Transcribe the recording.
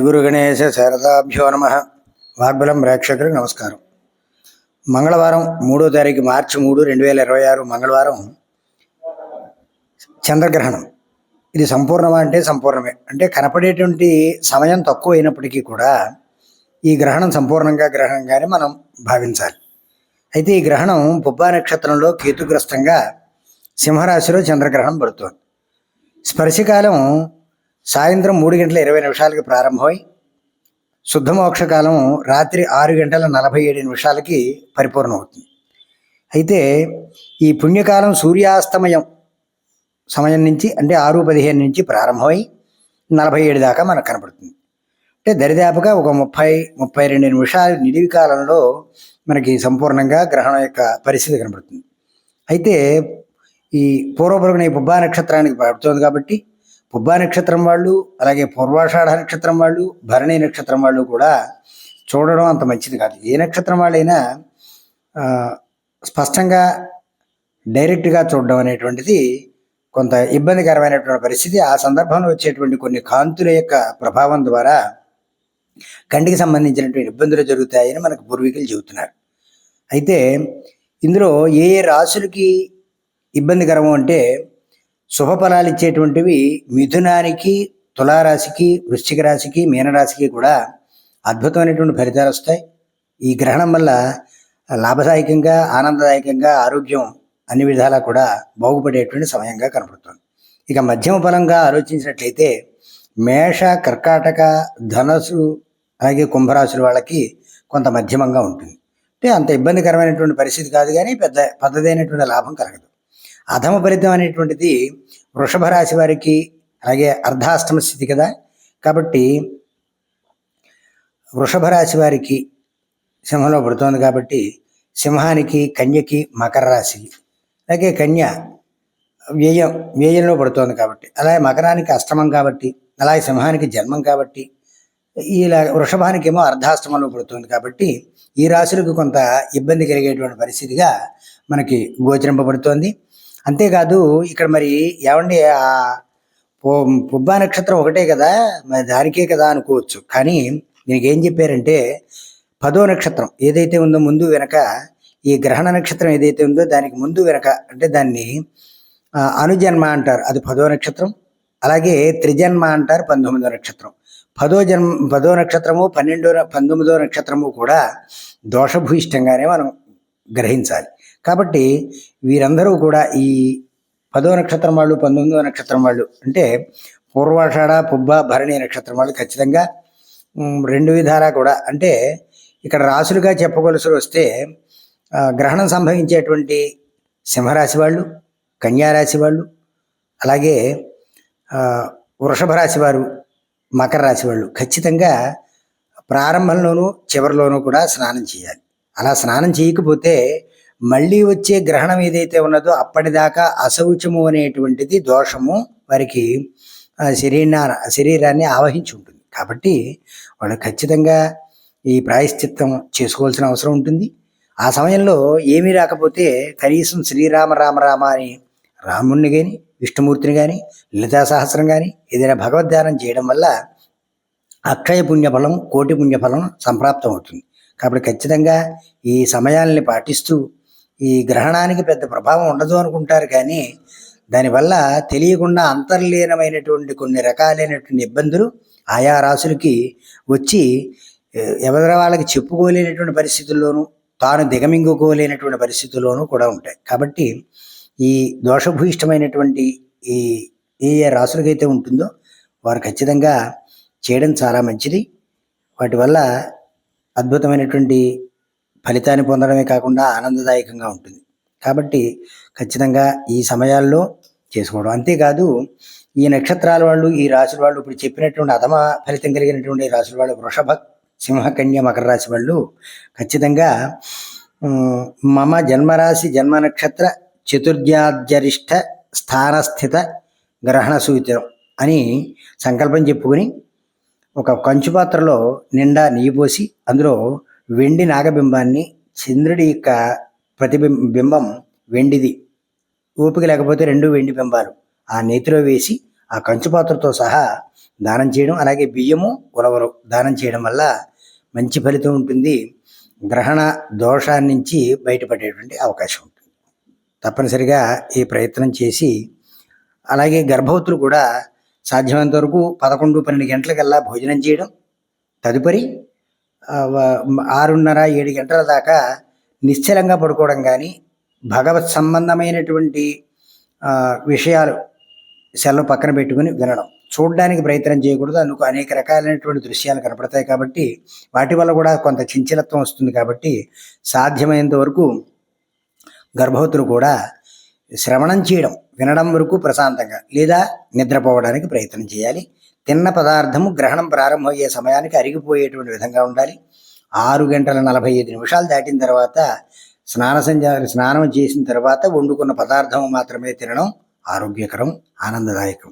శ్రీ గురు గణేశ శారదాభ్యో నమ. వాగ్బలం ప్రేక్షకులకు నమస్కారం. మంగళవారం 3వ తారీఖు మార్చి 3, 2026 మంగళవారం చంద్రగ్రహణం. ఇది సంపూర్ణమా అంటే సంపూర్ణమే. అంటే కనపడేటువంటి సమయం తక్కువ అయినప్పటికీ కూడా ఈ గ్రహణం సంపూర్ణంగా గ్రహణంగానే మనం భావించాలి. అయితే ఈ గ్రహణం పుబ్బా నక్షత్రంలో కేతుగ్రస్తంగా సింహరాశిలో చంద్రగ్రహణం పడుతోంది. స్పర్శకాలం సాయంత్రం 3:20 ప్రారంభమై శుద్ధమోక్షకాలం రాత్రి 6:47 పరిపూర్ణమవుతుంది. అయితే ఈ పుణ్యకాలం సూర్యాస్తమయం సమయం నుంచి అంటే 6:15 నుంచి ప్రారంభమై 47 దాకా మనకు కనపడుతుంది. అంటే దరిదాపుగా ఒక 30-32 నిమిషాల నిడివి కాలంలో మనకి సంపూర్ణంగా గ్రహణం యొక్క పరిస్థితి కనబడుతుంది. అయితే ఈ పూర్వపురుగున ఈ పుబ్బా నక్షత్రానికి పడుతుంది కాబట్టి పుబ్బా నక్షత్రం వాళ్ళు, అలాగే పూర్వాషాఢ నక్షత్రం వాళ్ళు, భరణి నక్షత్రం వాళ్ళు కూడా చూడడం అంత మంచిది కాదు. ఏ నక్షత్రం వాళ్ళైనా స్పష్టంగా డైరెక్ట్గా చూడడం అనేటువంటిది కొంత ఇబ్బందికరమైనటువంటి పరిస్థితి. ఆ సందర్భంలో వచ్చేటువంటి కొన్ని కాంతుల యొక్క ప్రభావం ద్వారా కంటికి సంబంధించినటువంటి ఇబ్బందులు జరుగుతాయని మనకు పూర్వీకులు చెబుతున్నారు. అయితే ఇందులో ఏ రాశులకి ఇబ్బందికరము అంటే శుభఫలాలు ఇచ్చేటువంటివి మిథునానికి, తులారాశికి, వృశ్చిక రాశికి, మీనరాశికి కూడా అద్భుతమైనటువంటి ఫలితాలు వస్తాయి. ఈ గ్రహణం వల్ల లాభదాయకంగా, ఆనందదాయకంగా ఆరోగ్యం అన్ని విధాలా కూడా బాగుపడేటువంటి సమయంగా కనపడుతుంది. ఇక మధ్యమ ఫలంగా ఆలోచించినట్లయితే మేష, కర్కాటక, ధనస్సు అలాగే కుంభరాశుల వాళ్ళకి కొంత మధ్యమంగా ఉంటుంది. అంటే అంత ఇబ్బందికరమైనటువంటి పరిస్థితి కాదు, కానీ పెద్దదైనటువంటి లాభం కలగదు. అధమ ఫలితం అనేటువంటిది వృషభ రాశి వారికి, అలాగే అర్ధాష్టమ స్థితి కదా, కాబట్టి వృషభ రాశి వారికి సింహంలో పడుతోంది కాబట్టి సింహానికి, కన్యకి, మకర రాశి, అలాగే కన్య వ్యయంలో పడుతోంది కాబట్టి, అలాగే మకరానికి అష్టమం కాబట్టి, అలాగే సింహానికి జన్మం కాబట్టి, ఇలా వృషభానికి ఏమో అర్ధాష్టమంలో పడుతుంది కాబట్టి ఈ రాశులకు కొంత ఇబ్బంది కలిగేటువంటి పరిస్థితిగా మనకి గోచరింపబడుతోంది. అంతేకాదు ఇక్కడ మరి ఏమండి పుబ్బా నక్షత్రం ఒకటే కదా, మరి దానికే కదా అనుకోవచ్చు. కానీ దీనికి ఏం చెప్పారంటే 10వ నక్షత్రం ఏదైతే ఉందో ముందు వెనక, ఈ గ్రహణ నక్షత్రం ఏదైతే ఉందో దానికి ముందు వెనక అంటే దాన్ని అనుజన్మ అంటారు, అది 10వ నక్షత్రం. అలాగే త్రిజన్మ అంటారు, 19వ నక్షత్రం. 10వ నక్షత్రము, 19వ నక్షత్రము కూడా దోషభూయిష్టంగానే మనం గ్రహించాలి. కాబట్టి వీరందరూ కూడా ఈ 10వ నక్షత్రం వాళ్ళు, 19వ నక్షత్రం వాళ్ళు అంటే పూర్వాషాఢ, పుబ్బ, భరణి నక్షత్రం వాళ్ళు ఖచ్చితంగా రెండు విధాలా కూడా, అంటే ఇక్కడ రాశులుగా చెప్పవలసి వస్తే గ్రహణం సంభవించేటువంటి సింహరాశి వాళ్ళు, కన్యారాశి వాళ్ళు, అలాగే వృషభ రాశి వారు, మకర రాశి వాళ్ళు ఖచ్చితంగా ప్రారంభంలోనూ చివరిలోనూ కూడా స్నానం చేయాలి. అలా స్నానం చేయకపోతే మళ్ళీ వచ్చే గ్రహణం ఏదైతే ఉన్నదో అప్పటిదాకా అశౌచము అనేటువంటిది దోషము వారికి శరీరాన్ని ఆవహించి ఉంటుంది. కాబట్టి వాళ్ళు ఖచ్చితంగా ఈ ప్రాయశ్చిత్తం చేసుకోవాల్సిన అవసరం ఉంటుంది. ఆ సమయంలో ఏమీ రాకపోతే కనీసం శ్రీరామ రామ రామ అని రాముణ్ణి కానీ, విష్ణుమూర్తిని కానీ, లలితా సహస్రం కానీ ఏదైనా భగవద్ధ్యానం చేయడం వల్ల అక్షయ పుణ్యఫలం, కోటి పుణ్యఫలం సంప్రాప్తం అవుతుంది. కాబట్టి ఖచ్చితంగా ఈ సమయాల్ని పాటిస్తూ, ఈ గ్రహణానికి పెద్ద ప్రభావం ఉండదు అనుకుంటారు, కానీ దానివల్ల తెలియకుండా అంతర్లీనమైనటువంటి కొన్ని రకాలైనటువంటి ఇబ్బందులు ఆయా రాశులకి వచ్చి ఎవరి వాళ్ళకి చెప్పుకోలేనటువంటి పరిస్థితుల్లోనూ, తాను దిగమింగుకోలేనటువంటి పరిస్థితుల్లోనూ కూడా ఉంటాయి. కాబట్టి ఈ దోషభూయిష్టమైనటువంటి ఏ రాశులకైతే ఉంటుందో వారు ఖచ్చితంగా చేయడం చాలా మంచిది. వాటి వల్ల అద్భుతమైనటువంటి ఫలితాన్ని పొందడమే కాకుండా ఆనందదాయకంగా ఉంటుంది. కాబట్టి ఖచ్చితంగా ఈ సమయాల్లో చేసుకోవడం. అంతేకాదు ఈ నక్షత్రాల వాళ్ళు, ఈ రాశుల వాళ్ళు, ఇప్పుడు చెప్పినటువంటి అధమ ఫలితం కలిగినటువంటి రాశుల వాళ్ళు, వృషభ, సింహ, కన్య, మకర రాశి వాళ్ళు ఖచ్చితంగా మమ జన్మరాశి జన్మ నక్షత్ర చతుర్థ్యాజ్యరిష్ట స్థానస్థిత గ్రహణ సూచనం అని సంకల్పం చెప్పుకొని ఒక కంచు పాత్రలో నిండా నెయ్యి పోసి అందులో వెండి నాగబింబాన్ని, చంద్రుడి యొక్క ప్రతిబింబం వెండిది, ఓపిక లేకపోతే 2 వెండి బింబాలు ఆ నేతిలో వేసి ఆ కంచుపాత్రతో సహా దానం చేయడం, అలాగే బియ్యము, ఉలవలు దానం చేయడం వల్ల మంచి ఫలితం ఉంటుంది. గ్రహణ దోషాన్ని నుంచి బయటపడేటువంటి అవకాశం ఉంటుంది. తప్పనిసరిగా ఈ ప్రయత్నం చేసి, అలాగే గర్భవతులు కూడా సాధ్యమైనంత వరకు 11, 12 గంటలకల్లా భోజనం చేయడం, తదుపరి 6:30, 7 గంటల దాకా నిశ్చలంగా పడుకోవడం కానీ, భగవత్ సంబంధమైనటువంటి విషయాలు సెల్లు పక్కన పెట్టుకుని వినడం. చూడడానికి ప్రయత్నం చేయకూడదు. అందుకు అనేక రకాలైనటువంటి దృశ్యాలు కనపడతాయి కాబట్టి వాటి వల్ల కూడా కొంత చంచలత్వం వస్తుంది. కాబట్టి సాధ్యమైనంత వరకు గర్భవతులు కూడా శ్రవణం చేయడం, వినడం వరకు ప్రశాంతంగా లేదా నిద్రపోవడానికి ప్రయత్నం చేయాలి. తిన్న పదార్థము గ్రహణం ప్రారంభమయ్యే సమయానికి అరిగిపోయేటువంటి విధంగా ఉండాలి. 6:45 దాటిన తర్వాత స్నానం చేసిన తర్వాత వండుకున్న పదార్థం మాత్రమే తినడం ఆరోగ్యకరం, ఆనందదాయకం.